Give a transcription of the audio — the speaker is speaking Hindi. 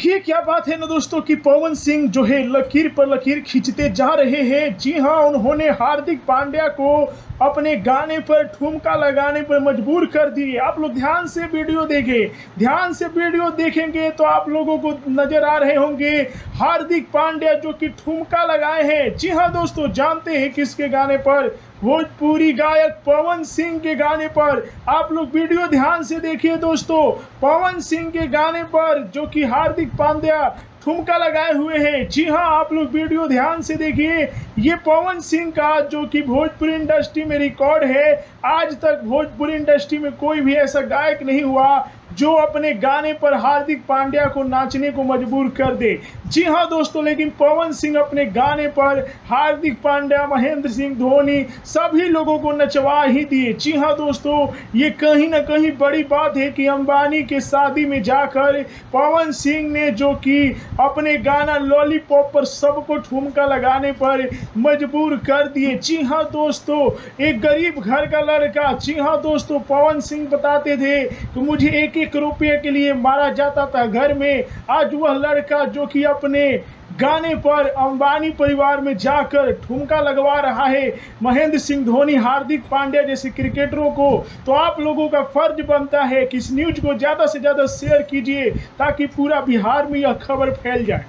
देखिए क्या बात है ना दोस्तों कि पवन सिंह जो है लकीर पर लकीर खींचते जा रहे हैं। जी हाँ, उन्होंने हार्दिक पांड्या को अपने गाने पर ठुमका लगाने पर मजबूर कर दिए। आप लोग ध्यान से वीडियो देखें, ध्यान से वीडियो देखेंगे तो आप लोगों को नजर आ रहे होंगे हार्दिक पांड्या जो कि ठुमका लगाए हैं। जी हाँ दोस्तों, जानते हैं किसके गाने पर? भोजपुरी गायक पवन सिंह के गाने पर। आप लोग वीडियो ध्यान से देखिए दोस्तों, पवन सिंह के गाने पर जो कि हार्दिक पांड्या ठुमका लगाए हुए हैं। जी हाँ, आप लोग वीडियो ध्यान से देखिए। ये पवन सिंह का जो कि भोजपुरी इंडस्ट्री में रिकॉर्ड है। आज तक भोजपुरी इंडस्ट्री में कोई भी ऐसा गायक नहीं हुआ जो अपने गाने पर हार्दिक पांड्या को नाचने को मजबूर कर दे। जी हाँ दोस्तों, लेकिन पवन सिंह अपने गाने पर हार्दिक पांड्या, महेंद्र सिंह धोनी सभी लोगों को नचवा ही दिए। जी हाँ दोस्तों, ये कहीं ना कहीं बड़ी बात है कि अंबानी के शादी में जाकर पवन सिंह ने जो कि अपने गाना लॉलीपॉप पर सबको ठुमका लगाने पर मजबूर कर दिए। जी हाँ दोस्तों, एक गरीब घर का लड़का, जी हाँ दोस्तों, पवन सिंह बताते थे कि मुझे एक रुपये के लिए मारा जाता था घर में। आज वह लड़का जो कि अपने गाने पर अंबानी परिवार में जाकर ठुमका लगवा रहा है महेंद्र सिंह धोनी, हार्दिक पांड्या जैसे क्रिकेटरों को। तो आप लोगों का फर्ज बनता है कि इस न्यूज को ज़्यादा से ज़्यादा शेयर कीजिए ताकि पूरा बिहार में यह खबर फैल जाए।